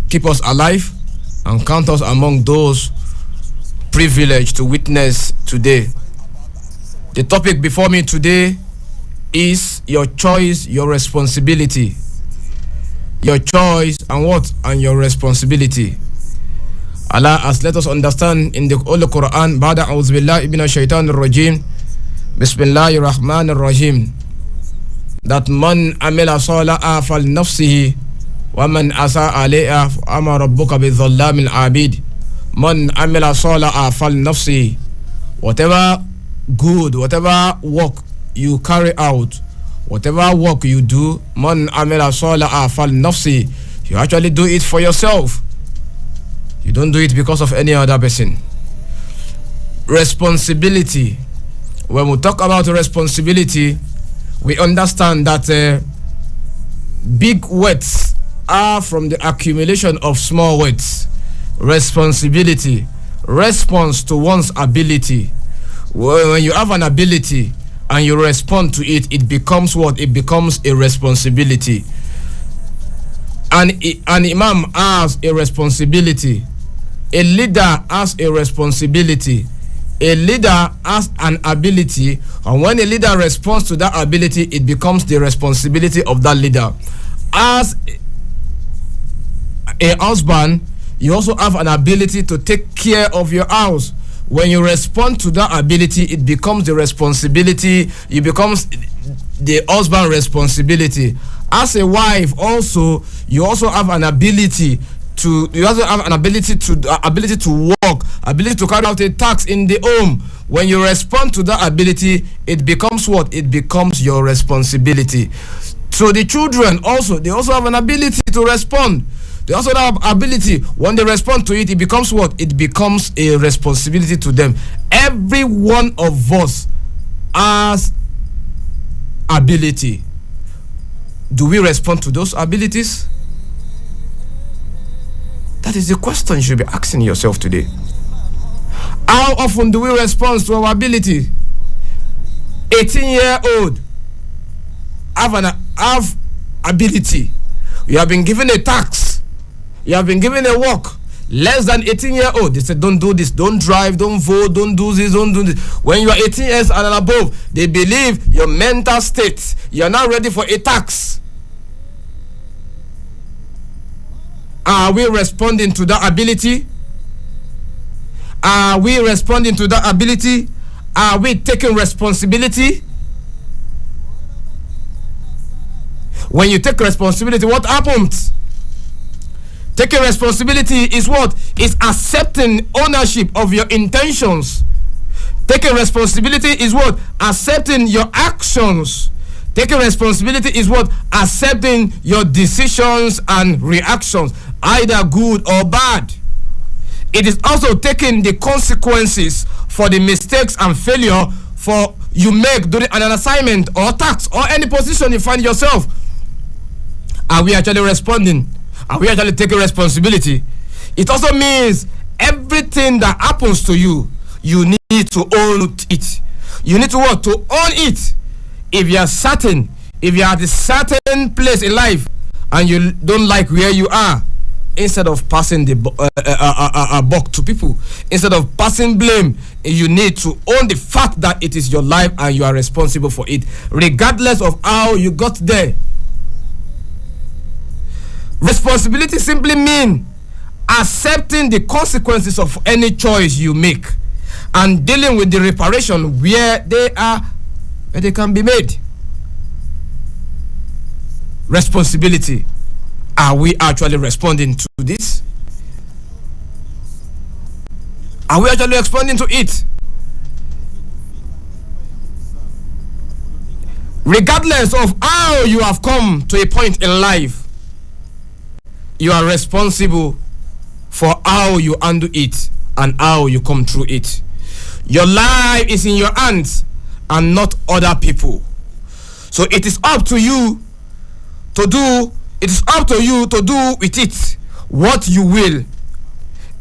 keep us alive and count us among those privileged to witness today. The topic before me today is your choice, your responsibility. Your choice and what? And your responsibility. Allah has let us understand in the Holy Quran, Ba'da a'udhu billahi minash shaitanir rajim, Bismillahir Rahmanir Rahim, that man amila sala'a fal nafsihi wa man asa alayha ama rabbuka bi dhallamin abid. Man amila sala'a fal nafsihi. Whatever good, whatever work you carry out, whatever work you do, man amila sala'a fal nafsihi, you actually do it for yourself. You don't do it because of any other person. Responsibility. When we talk about responsibility, we understand that big words are from the accumulation of small words. Responsibility, response to one's ability. When you have an ability and you respond to it, it becomes what? It becomes a responsibility. An imam has a responsibility. A leader has a responsibility. A leader has an ability, and when a leader responds to that ability, it becomes the responsibility of that leader. As a husband, you also have an ability to take care of your house. When you respond to that ability, it becomes the responsibility. It becomes the husband's responsibility. As a wife, also, you also have an ability to, you also have an ability to work, ability to carry out a task in the home. When you respond to that ability, it becomes what? It becomes your responsibility. So the children also, they also have an ability to respond. They also have ability. When they respond to it, it becomes what? It becomes a responsibility to them. Every one of us has ability. Do we respond to those abilities? That is the question you should be asking yourself today. How often do we respond to our ability? 18-year-old have ability. You have been given a task. You have been given a work. Less than 18-year-old, they said, don't do this, don't drive, don't vote, don't do this, don't do this. When you are 18 years and above, they believe your mental state, you are not ready for a task. Are we responding to that ability? Are we responding to that ability? Are we taking responsibility? When you take responsibility, what happens? Taking responsibility is what? Is accepting ownership of your intentions. Taking responsibility is what? Accepting your actions. Taking responsibility is what? Accepting your decisions and reactions, either good or bad. It is also taking the consequences for the mistakes and failure for you make during an assignment or task or any position you find yourself. Are we actually responding? Are we actually taking responsibility? It also means everything that happens to you, you need to own it. You need to what? To own it. If you are certain, if you are at a certain place in life and you don't like where you are, instead of passing the buck to people, instead of passing blame, you need to own the fact that it is your life and you are responsible for it, regardless of how you got there. Responsibility simply means accepting the consequences of any choice you make and dealing with the reparation where they can be made. Responsibility. Are we actually responding to this? Are we actually responding to it? Regardless of how you have come to a point in life, you are responsible for how you handle it and how you come through it. Your life is in your hands and not other people. So it is up to you to do. It is up to you to do with it what you will.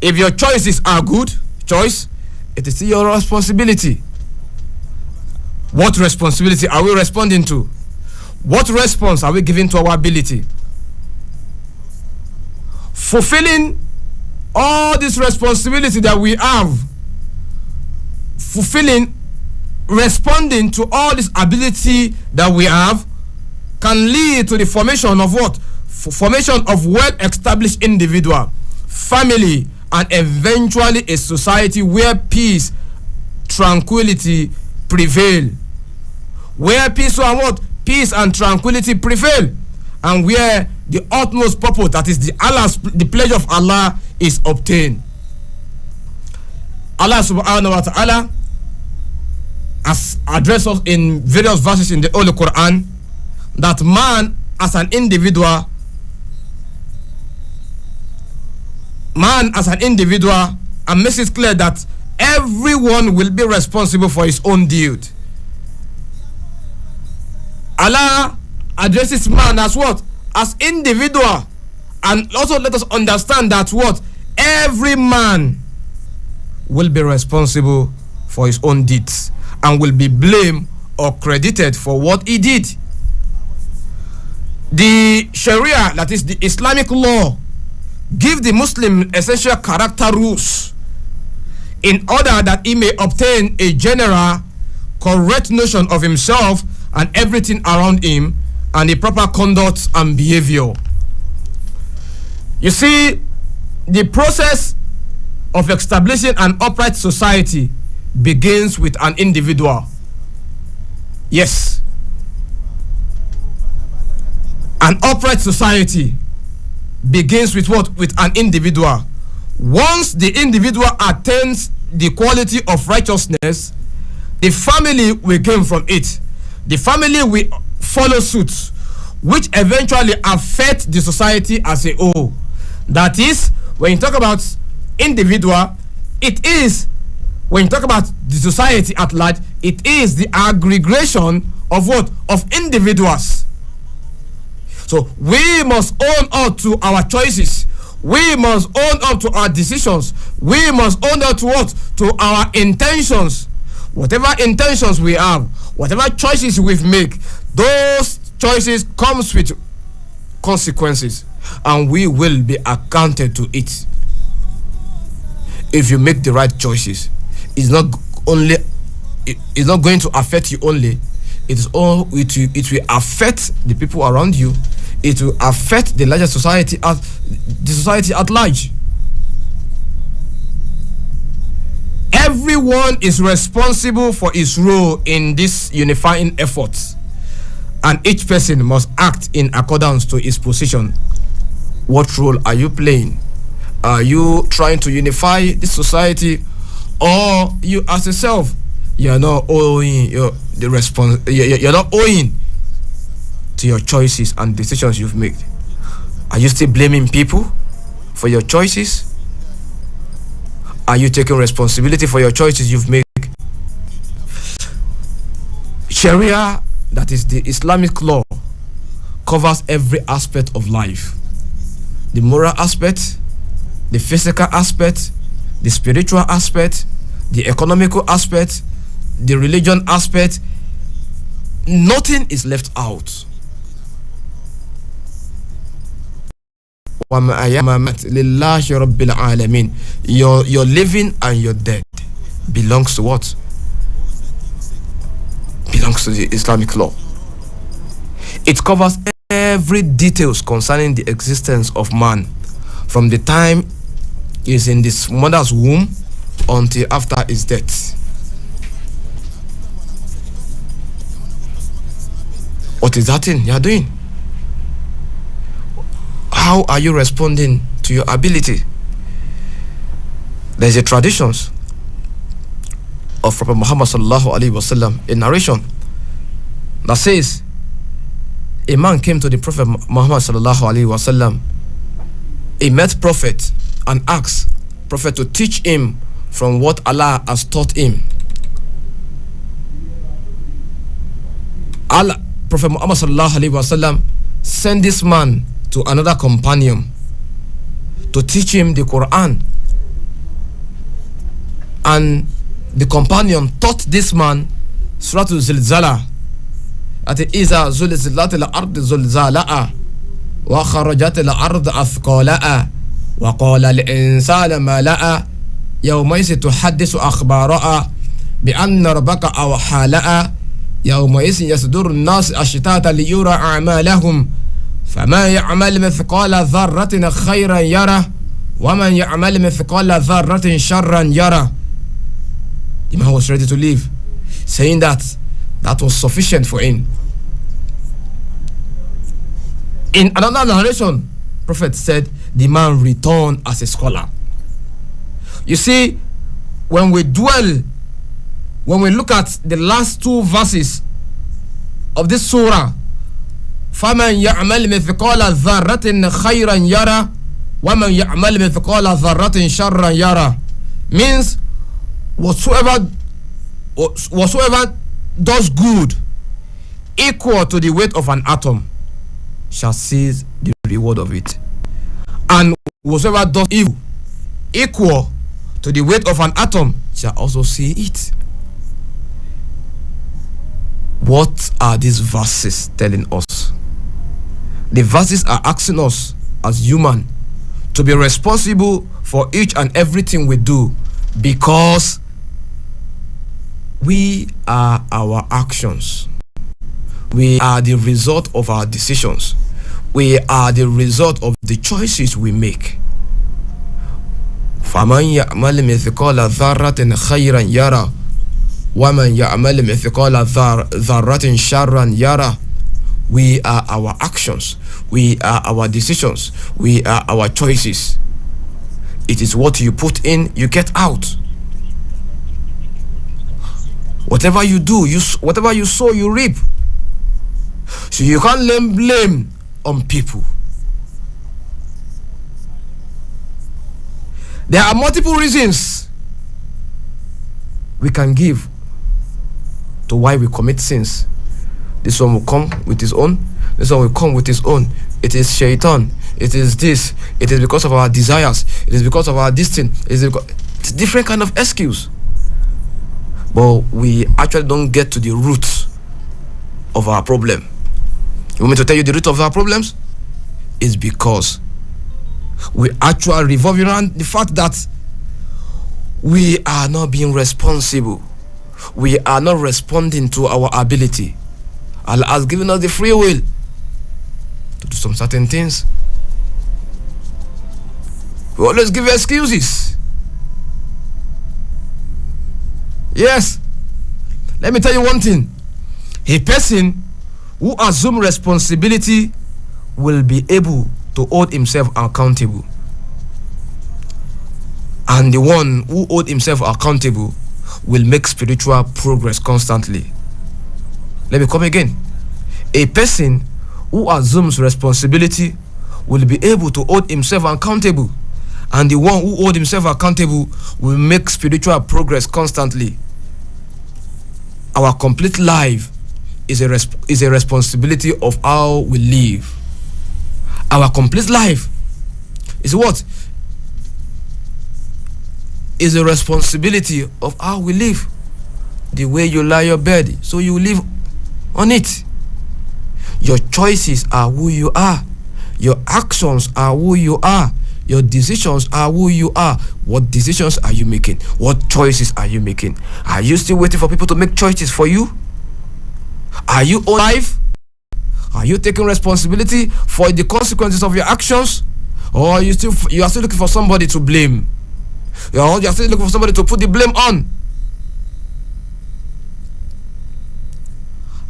If your choices are good choice, it is your responsibility. What responsibility are we responding to? What response are we giving to our ability? fulfilling all this responsibility that we have, responding to all this ability that we have, can lead to the formation of what? Formation of well-established individual, family, and eventually a society where peace, tranquility prevail. Where peace and what? Peace and tranquility prevail, and where the utmost purpose, that is the pleasure of Allah, is obtained. Allah subhanahu wa ta'ala has addressed us in various verses in the Holy Quran that man as an individual, and makes it clear that everyone will be responsible for his own deed. Allah addresses man as what? As individual, and also let us understand that what? Every man will be responsible for his own deeds and will be blamed or credited for what he did. The Sharia, that is the Islamic law, give the Muslim essential character rules in order that he may obtain a general correct notion of himself and everything around him, and a proper conduct and behavior. You see, the process of establishing an upright society begins with an individual. Yes, an upright society begins with what? With an individual. Once the individual attains the quality of righteousness, the family will gain from it. The family will follow suit, which eventually affect the society as a whole. That is, when you talk about individual, it is, when you talk about the society at large, it is the aggregation of what? Of individuals. So we must own up to our choices. We must own up to our decisions. We must own up to what? To our intentions. Whatever intentions we have, whatever choices we make, those choices comes with consequences, and we will be accounted to it. If you make the right choices, it's not going to affect you only. It will affect the people around you. It will affect the larger society, the society at large. Everyone is responsible for his role in this unifying effort, and each person must act in accordance to his position. What role are you playing? Are you trying to unify this society, or you as yourself, you're not owing you're not owing to your choices and decisions you've made? Are you still blaming people for your choices? Are you taking responsibility for your choices you've made? Sharia, that is the Islamic law, covers every aspect of life. The moral aspect, the physical aspect, the spiritual aspect, the economical aspect, the religion aspect. Nothing is left out. Your living and your dead belongs to what? Belongs to the Islamic law. It covers every details concerning the existence of man, from the time he is in this mother's womb until after his death. What is that thing you are doing? How are you responding to your ability? There's a traditions of Prophet Muhammad sallallahu alaihi wasallam, a narration that says a man came to the Prophet Muhammad sallallahu alaihi wasallam. He met Prophet and asked Prophet to teach him from what Allah has taught him. Allah, Prophet Muhammad sallallahu alaihi wasallam, sent this man to another companion to teach him the Quran, and the companion taught this man Surah Al-Zilzala, at iza zulzilat al-ard zilzala'a wa kharajat al-ard athqala'a وقال الإنسان ما لأ يومئذ تحدث أخبارها بأن ربك أوحى لها يومئذ يصدر الناس أشتاتا ليرى أعمالهم فمن يعمل مثقال ذرة خيرا يره ومن يعمل مثقال ذرة شرا يره. The man was ready to leave, saying that was sufficient for him. In another narration, Prophet said the man returned as a scholar. You see, when we look at the last two verses of this surah, فَمَنْ يَعْمَلْ مِثْقَالَ ذَرَّةٍ خَيْرًا يَرَى وَمَنْ يَعْمَلْ مِثْقَالَ ذَرَّةٍ شَرًّا يَرَى, means whatsoever does good equal to the weight of an atom shall seize the reward of it, and whatsoever does evil equal to the weight of an atom shall also see it. What are these verses telling us? The verses are asking us as human to be responsible for each and everything we do, because we are our actions. We are the result of our decisions. We are the result of the choices we make. فَمَنْ يَعْمَلْ مِثْقَالَ ذَرَّةٍ خَيْرًا يَرَى وَمَنْ يَعْمَلْ مِثْقَالَ ذَرَّةٍ شَرًّا يَرَى. We are our actions. We are our decisions. We are our choices. It is what you put in, you get out. Whatever you do, whatever you sow, you reap. So you can't lay blame on people. There are multiple reasons we can give to why we commit sins. This one will come with his own. This one will come with his own. It is shaitan. It is this. It is because of our desires. It is because of our distance. It's different kind of excuse. But we actually don't get to the root of our problem. You want me to tell you the root of our problems? It's because we actually revolve around the fact that we are not being responsible. We are not responding to our ability. Allah has given us the free will to do some certain things. We always give excuses. Yes. Let me tell you one thing. A person who assumes responsibility will be able to hold himself accountable. And the one who holds himself accountable will make spiritual progress constantly. Let me come again. A person who assumes responsibility will be able to hold himself accountable. And the one who holds himself accountable will make spiritual progress constantly. Our complete life is a responsibility of how we live. Our complete life is what? Is a responsibility of how we live. The way you lie your bed, so you live on it. Your choices are who you are. Your actions are who you are. Your decisions are who you are. What decisions are you making? What choices are you making? Are you still waiting for people to make choices for you? Are you alive? Are you taking responsibility for the consequences of your actions? Or are you still looking for somebody to blame? You are still looking for somebody to put the blame on?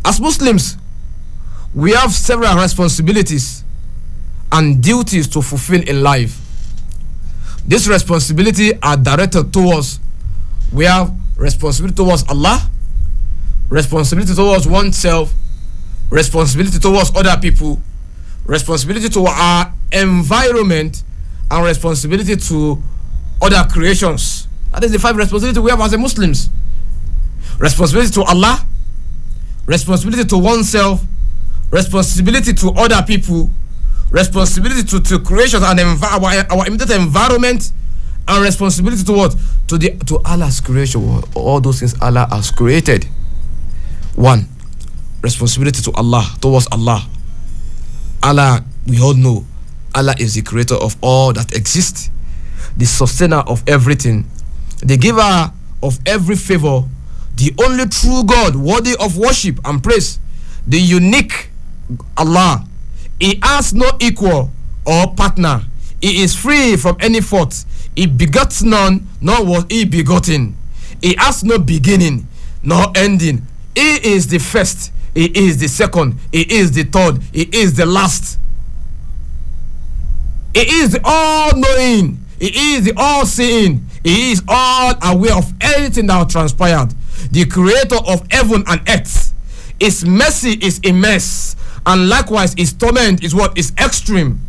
As Muslims, we have several responsibilities and duties to fulfill in life. These responsibilities are directed towards, we have responsibility towards Allah, responsibility towards oneself, responsibility towards other people, responsibility to our environment, and responsibility to other creations. That is the 5 responsibilities we have as a Muslims. Responsibility to Allah, responsibility to oneself, responsibility to other people, responsibility to creation and our immediate environment, and responsibility to what? To Allah's creation, all those things Allah has created. 1, responsibility to Allah, towards Allah. Allah, we all know, Allah is the creator of all that exists, the sustainer of everything, the giver of every favor, the only true God worthy of worship and praise, the unique Allah. He has no equal or partner. He is free from any fault. He begets none, nor was he begotten. He has no beginning nor ending. He is the first, he is the second, he is the third, he is the last. He is the all-knowing, he is the all-seeing, he is all aware of everything that transpired. The creator of heaven and earth. His mercy is immense, and likewise his torment is what is extreme.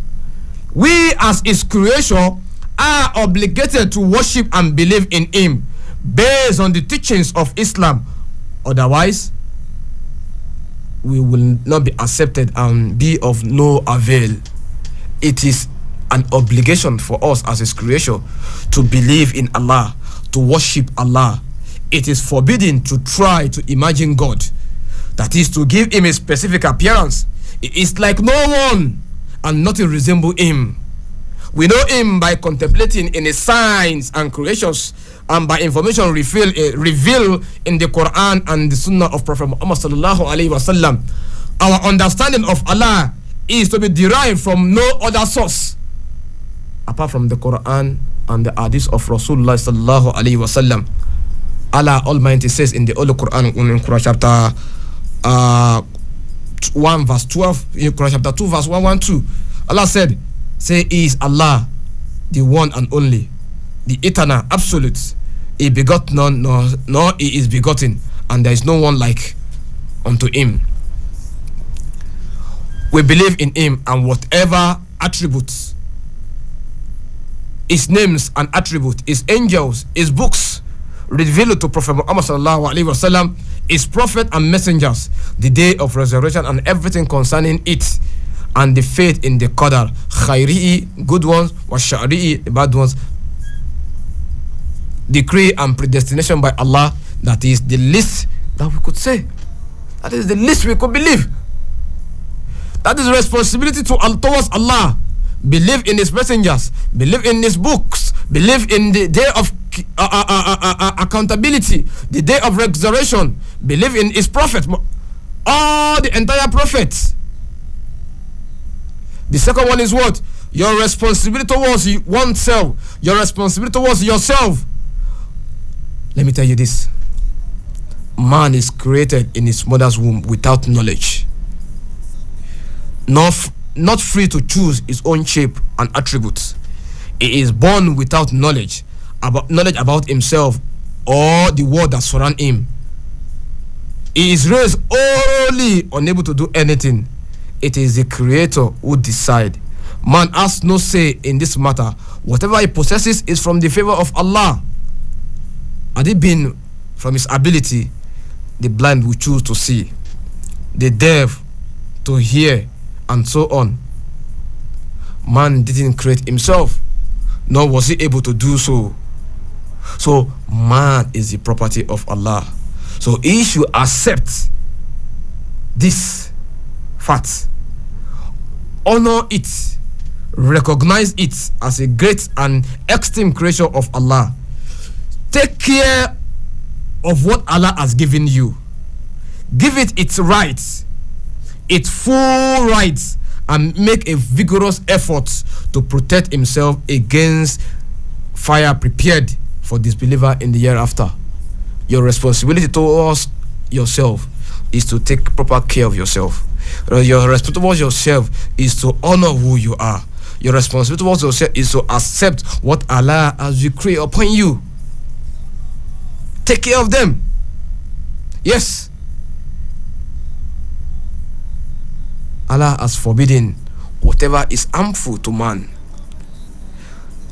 We as his creation are obligated to worship and believe in him based on the teachings of Islam. Otherwise, we will not be accepted and be of no avail. It is an obligation for us as his creation to believe in Allah, to worship Allah. It is forbidden to try to imagine God, that is to give him a specific appearance. It is like no one, and nothing resemble him. We know him by contemplating in his signs and creations, and by information revealed in the Quran and the Sunnah of Prophet Muhammad sallallahu alaihi wasallam. Our understanding of Allah is to be derived from no other source apart from the Quran and the Hadith of Rasulullah sallallahu alaihi wasallam. Allah Almighty says in the Holy Quran, in Quran chapter 1 verse 12, in Quran chapter 2 verse 112, Allah said, say, He is Allah, the one and only, the eternal, absolute. He begot none, nor he is begotten, and there is no one like unto him. We believe in him and whatever attributes, his names and attributes, his angels, his books revealed to Prophet Muhammad sallallahu alaihi wasallam, his prophet and messengers, the day of resurrection and everything concerning it, and the faith in the qadar, khairi'i, good ones, wa shari'i, the bad ones, decree and predestination by Allah. That is the least that we could say. That is the least we could believe. That is responsibility towards Allah. Believe in his messengers, believe in his books, believe in the day of accountability, the day of resurrection, believe in his prophet, all the entire prophets. The second one is what? Your responsibility towards oneself, your responsibility towards yourself. Let me tell you this. Man is created in his mother's womb without knowledge. Not free to choose his own shape and attributes. He is born without knowledge about himself or the world that surrounds him. He is raised orally unable to do anything. It is the creator who decides. Man has no say in this matter. Whatever he possesses is from the favor of Allah. Had it been from his ability, the blind will choose to see, the deaf to hear, and so on. Man didn't create himself, nor was he able to do so. So man is the property of Allah. So he should accept this fact, honor it, recognize it as a great and extreme creation of Allah. Take care of what Allah has given you. Give it its rights, its full rights, and make a vigorous effort to protect himself against fire prepared for disbeliever in the hereafter. Your responsibility towards yourself is to take proper care of yourself. Your responsibility towards yourself is to honor who you are. Your responsibility towards yourself is to accept what Allah has decreed upon you. Take care of them. Yes. Allah has forbidden whatever is harmful to man.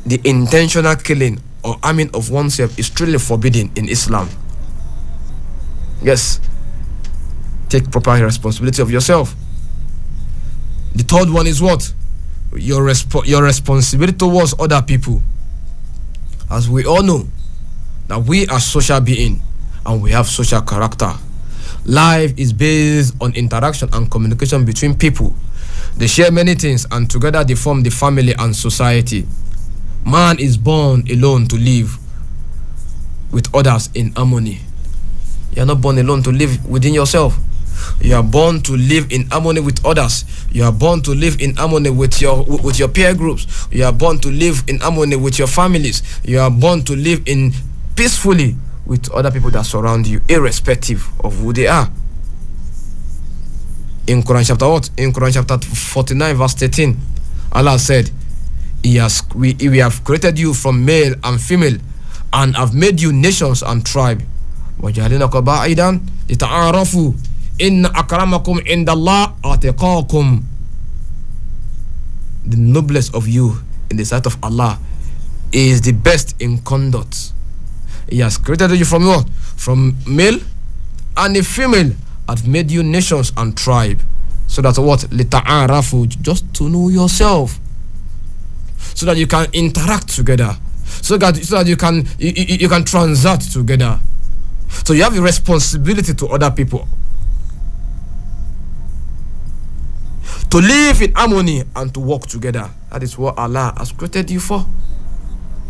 The intentional killing or harming of oneself is truly forbidden in Islam. Yes. Take proper responsibility of yourself. The third one is what? Your responsibility towards other people. As we all know, that we are social beings and we have social character. Life is based on interaction and communication between people. They share many things, and together they form the family and society. Man is born alone to live with others in harmony. You are not born alone to live within yourself. You are born to live in harmony with others. You are born to live in harmony with your peer groups. You are born to live in harmony with your families. You are born to live in peacefully with other people that surround you, irrespective of who they are. In Quran chapter what? In Quran chapter 49 verse 13, Allah said, we have created you from male and female, and have made you nations and tribe. وَجَعَلْنَاكُمْ بَعِيدًا لِتَعَارَفُوا إِنَّ أَكْرَمَكُمْ عِنْدَ اللَّهِ أَتْقَاكُمْ. The noblest of you in the sight of Allah is the best in conduct. He has created you from what? From male and a female, have made you nations and tribe. So that what? لِتَعَارَفُوا, just to know yourself, so that you can interact together, so that you can transact together. So you have a responsibility to other people to live in harmony and to work together. That is what Allah has created you for.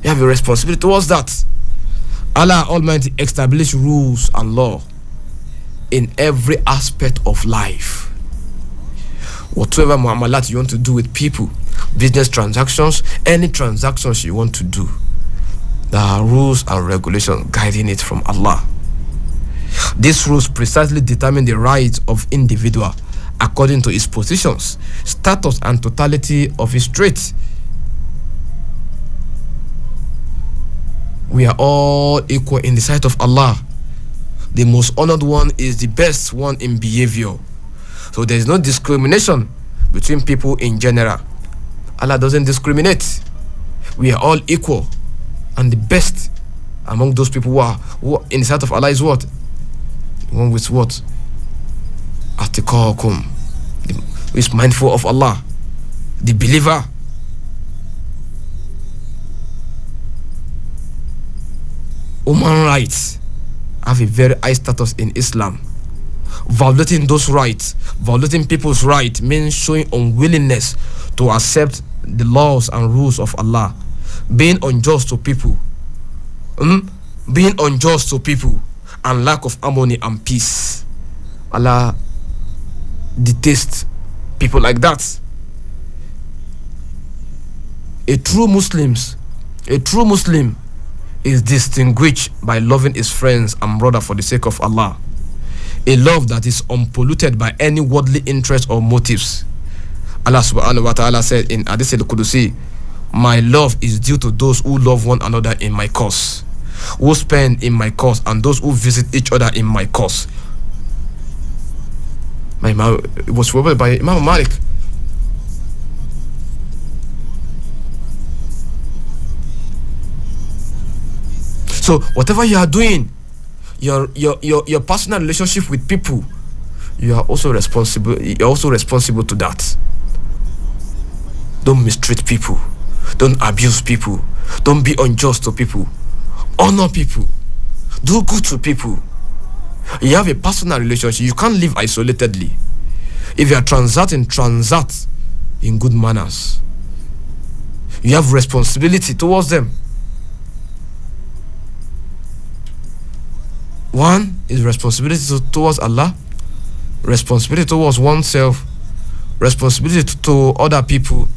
You have a responsibility towards that. Allah Almighty established rules and law in every aspect of life. Whatever muamalat you want to do with people, business transactions, any transactions you want to do, there are rules and regulations guiding it from Allah. These rules precisely determine the rights of individual according to his positions, status, and totality of his traits. We are all equal in the sight of Allah. The most honored one is the best one in behavior. So there is no discrimination between people in general. Allah doesn't discriminate. We are all equal, and the best among those people who are in the sight of Allah is what? The one with what? Atikakum, who is mindful of Allah, the believer. Human rights have a very high status in Islam. Violating those rights, violating people's rights, means showing unwillingness to accept the laws and rules of Allah, being unjust to people, being unjust to people, and lack of harmony and peace. Allah detests people like that. A true Muslim is distinguished by loving his friends and brother for the sake of Allah, a love that is unpolluted by any worldly interest or motives. Allah subhanahu wa ta'ala said in Hadith al-Qudusi, my love is due to those who love one another in my cause, who spend in my cause, and those who visit each other in my cause. It was reported by Imam Malik. So whatever you are doing, your personal relationship with people, you are also responsible. You're also responsible to that. Don't mistreat people. Don't abuse people. Don't be unjust to people. Honor people. Do good to people. You have a personal relationship. You can't live isolatedly. If you are transacting, transact in good manners. You have responsibility towards them. One is responsibility towards Allah, responsibility towards oneself, responsibility to other people,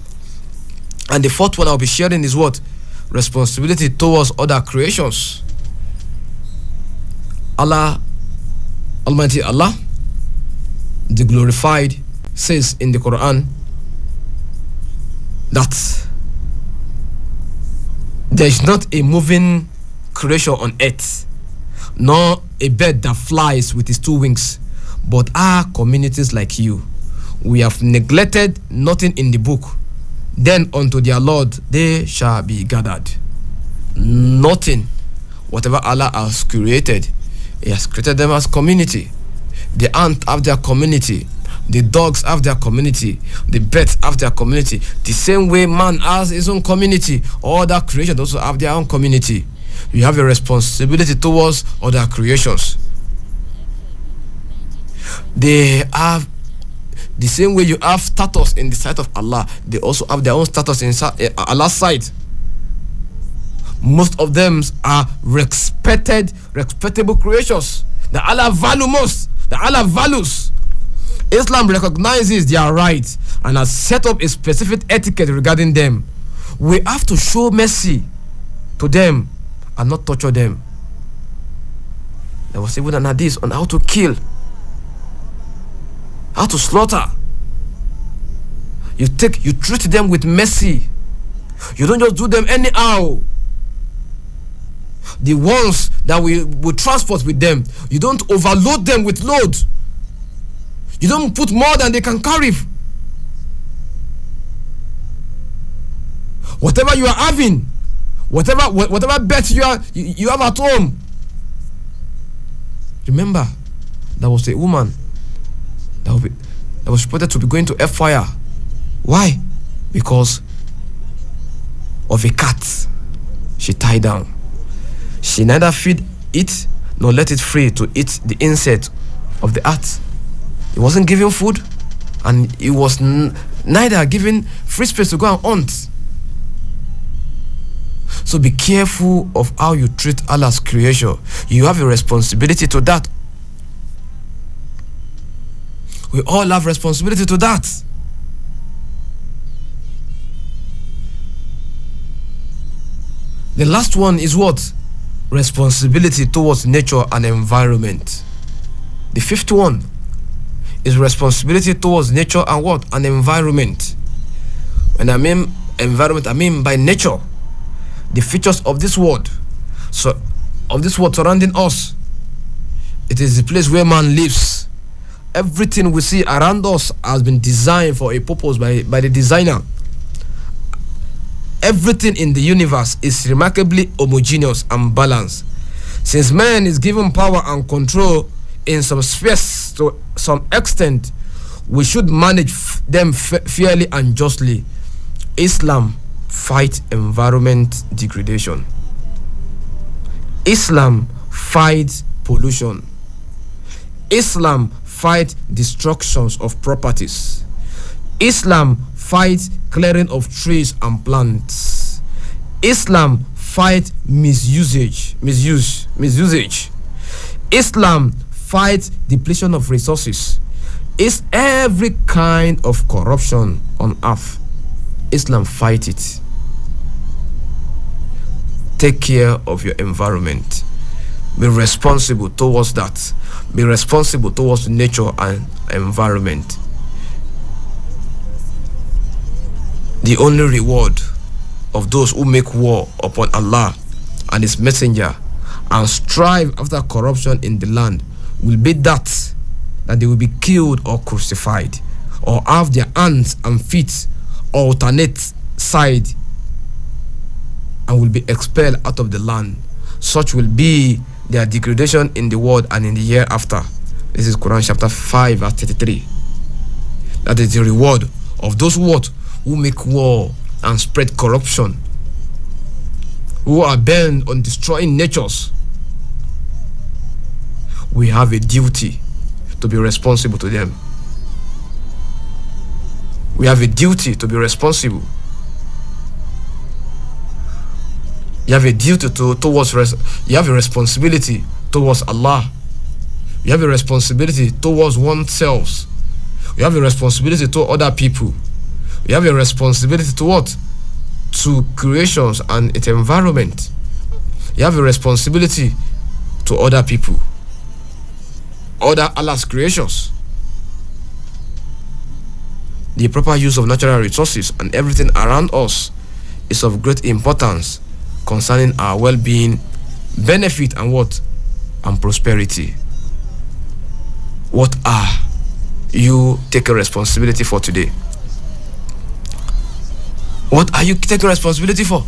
and the fourth one I'll be sharing is what? Responsibility towards other creations. Allah, Almighty Allah, the glorified, says in the Quran that there is not a moving creation on earth, nor a bird that flies with its two wings, but are communities like you. We have neglected nothing in the book. Then unto their Lord they shall be gathered. Nothing. Whatever Allah has created, He has created them as community. The ant have their community. The dogs have their community. The birds have their community. The same way man has his own community, all other creations also have their own community. You have a responsibility towards other creations. They have The same way you have status in the sight of Allah, they also have their own status in Allah's sight. Most of them are respectable creatures that Allah value most, that Allah values. Islam recognizes their rights and has set up a specific etiquette regarding them. We have to show mercy to them and not torture them. There was even an hadith on how to kill, how to slaughter. You treat them with mercy. You don't just do them anyhow. The ones that we transport with them, you don't overload them with load. You don't put more than they can carry. Whatever you are having, whatever bet you have at home. Remember, there was a woman that was reported to be going to a fire. Why? Because of a cat she tied down. She neither feed it nor let it free to eat the insect of the earth. He wasn't giving food, and he was neither giving free space to go and hunt. So be careful of how you treat Allah's creation. You have a responsibility to that. We all have responsibility to that. The last one is what? Responsibility towards nature and environment. The fifth one is responsibility towards nature and what? And environment. When I mean environment, I mean by nature, the features of this world, so of this world surrounding us. It is the place where man lives. Everything we see around us has been designed for a purpose by the designer. Everything in the universe is remarkably homogeneous and balanced. Since man is given power and control in some space to some extent, we should manage them fairly and justly. Islam fights environment degradation. Islam fights pollution. Islam fights destructions of properties. Islam fights clearing of trees and plants. Islam fights misuse. Islam fights depletion of resources. It's every kind of corruption on earth. Islam fights it. Take care of your environment. Be responsible towards that. Be responsible towards nature and environment. The only reward of those who make war upon Allah and His Messenger and strive after corruption in the land will be that they will be killed or crucified, or have their hands and feet alternate side and will be expelled out of the land. Such will be their degradation in the world and in the year after. This is Quran chapter 5 verse 33. That is the reward of those who make war and spread corruption, who are bent on destroying natures. We have a duty to be responsible to them. We have a duty to be responsible. You have a duty you have a responsibility towards Allah. You have a responsibility towards oneself. You have a responsibility to other people. You have a responsibility to what? To creations and its environment. You have a responsibility to other people, other Allah's creations. The proper use of natural resources and everything around us is of great importance concerning our well-being, benefit, and what? And prosperity. What are you taking responsibility for today? What are you taking responsibility for?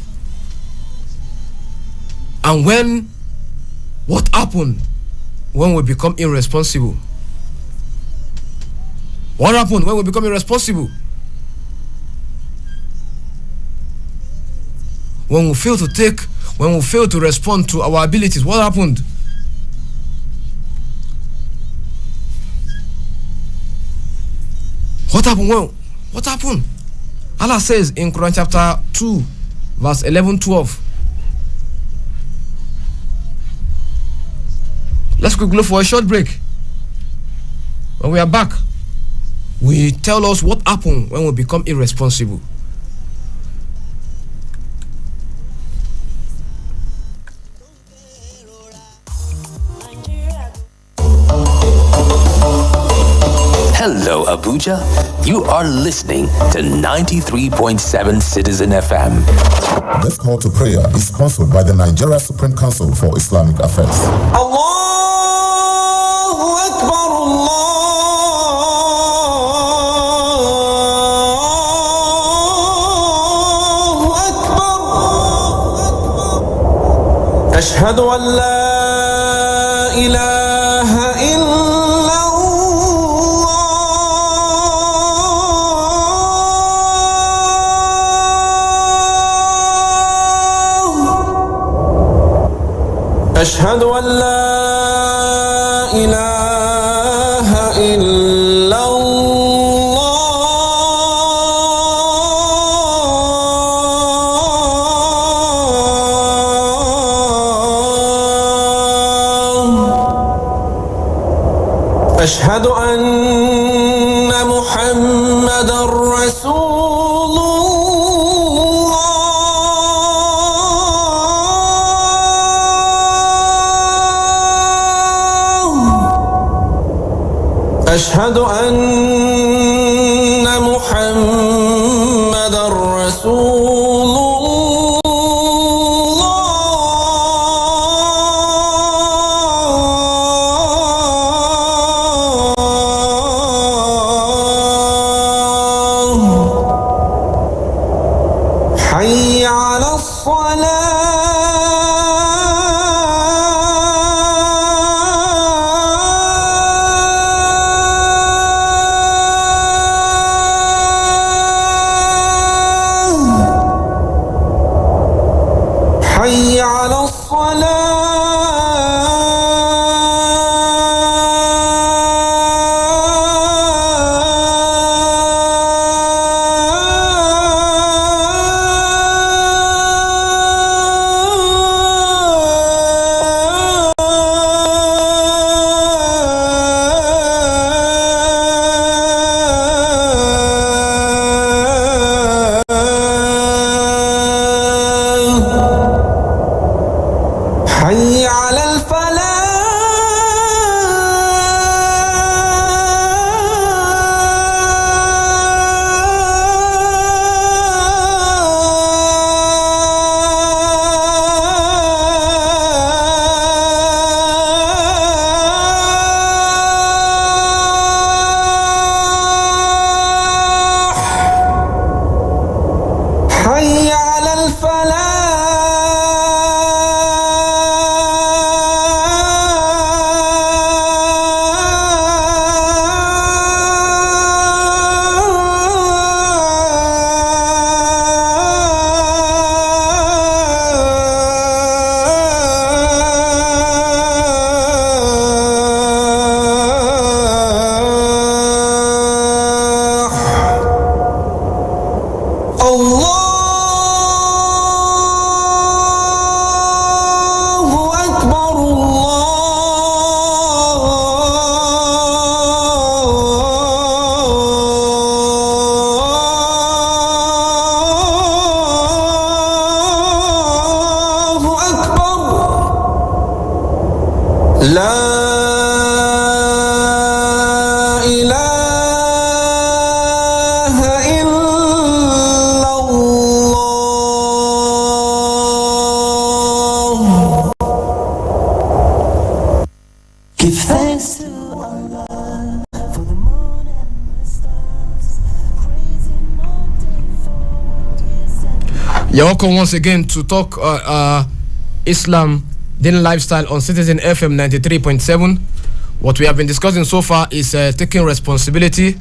And what happened when we become irresponsible? What happened when we become irresponsible? When we fail to respond to our abilities, what happened? What happened? Well, what happened? Allah says in Quran chapter 2, verse 11-12. Let's quickly go for a short break. When we are back, we tell us what happened when we become irresponsible. Hello, Abuja. You are listening to 93.7 Citizen FM. This call to prayer is sponsored by the Nigeria Supreme Council for Islamic Affairs. Allahu Akbar, Allahu Akbar. Ashhadu an la ilaha illa أشهد أن لا إله إلا الله أشهد أن محمدا رسول أشهد أن محمدا رسول الله حي على حي على حي على الفلاح حي على الفلاح لا إله إلا الله. Give thanks to Allah for the moon and the stars, praising all day for what is and You're welcome once again to talk Islam DEEN lifestyle on Citizen FM 93.7. What we have been discussing so far is taking responsibility.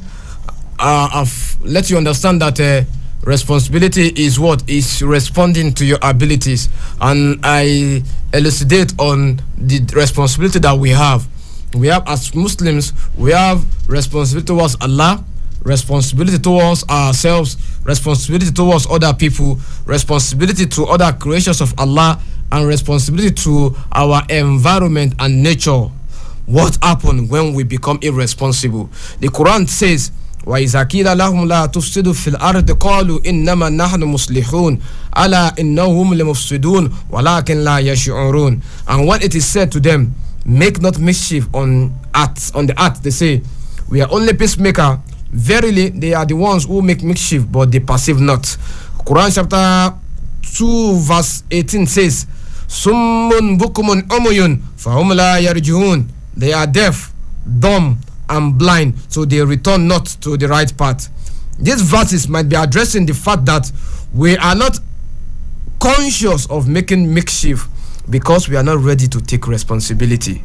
I've let you understand that responsibility is what is responding to your abilities, and I elucidate on the responsibility that we have. We have as Muslims, we have responsibility towards Allah, responsibility towards ourselves, responsibility towards other people, responsibility to other creations of Allah, and responsibility to our environment and nature. What happens when we become irresponsible? The Quran says, وَإِذَا قِيلَ لَهُمْ لَا تُفْسِدُوا فِي الْأَرْضِ قَالُوا إِنَّمَا نَحْنُ مُصْلِحُونَ أَلَا إِنَّهُمْ لَمُفْسِدُونَ وَلَكِنْ لَا يَشْعُرُونَ. And when it is said to them, make not mischief on the earth, they say, we are only peacemaker. Verily, they are the ones who make mischief, but they perceive not. Quran chapter 2 verse 18 says, Summun bukumun umuyun fahum la yarjihun. They are deaf, dumb, and blind, so they return not to the right path. These verses might be addressing the fact that we are not conscious of making mischief because we are not ready to take responsibility.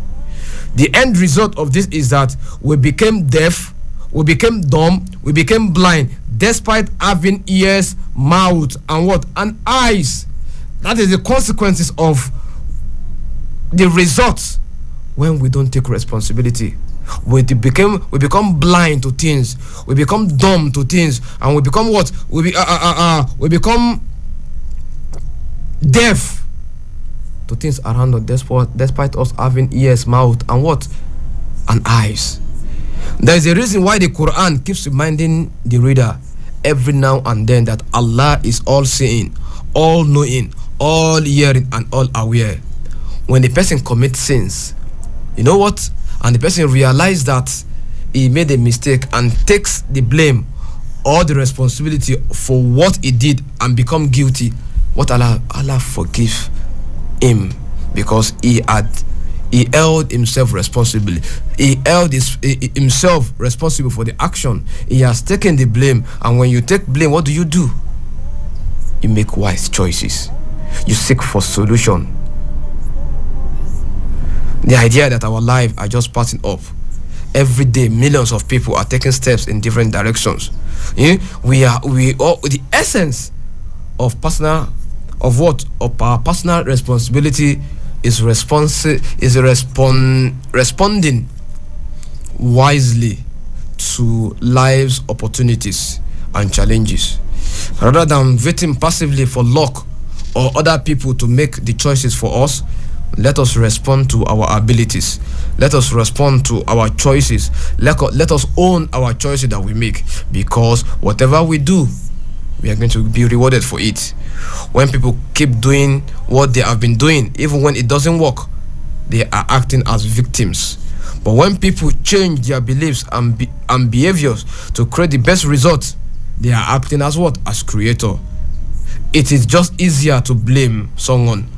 The end result of this is that we became deaf, we became dumb, we became blind, despite having ears, mouth, and what? And eyes. That is the consequences of the results when we don't take responsibility. We become blind to things, we become dumb to things, and we become what? We become deaf to things around us, despite us having ears, mouth, and what? And eyes. There is a reason why the Quran keeps reminding the reader every now and then that Allah is all seeing, all knowing, all hearing, and all aware. When the person commits sins, you know what? And the person realizes that he made a mistake and takes the blame or the responsibility for what he did and become guilty, what Allah forgive him, because he held himself responsible. He held himself responsible for the action. He has taken the blame. And when you take blame, what do? You make wise choices. You seek for solution. The idea that our lives are just passing up. Every day, millions of people are taking steps in different directions. The essence of our personal responsibility is responding wisely to life's opportunities and challenges, rather than waiting passively for luck or other people to make the choices for us. Let us respond to our abilities. Let us respond to our choices. Let us own our choices that we make, because whatever we do, we are going to be rewarded for it. When people keep doing what they have been doing, even when it doesn't work, they are acting as victims. But when people change their beliefs and behaviors to create the best results, they are acting as what? As creator. It is just easier to blame someone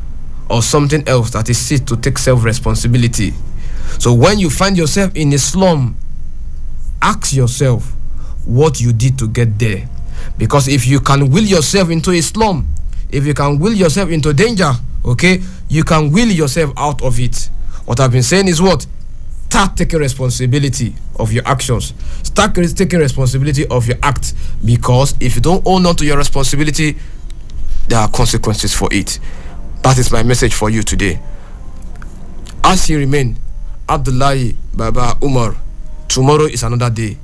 or something else that is set to take self-responsibility. So when you find yourself in a slum, ask yourself what you did to get there. Because if you can will yourself into a slum, if you can will yourself into danger, okay, you can will yourself out of it. What I've been saying is what? Start taking responsibility of your actions. Start taking responsibility of your act. Because if you don't own on to your responsibility, there are consequences for it. That is my message for you today. As you remain, Abdullahi Baba Umar, tomorrow is another day.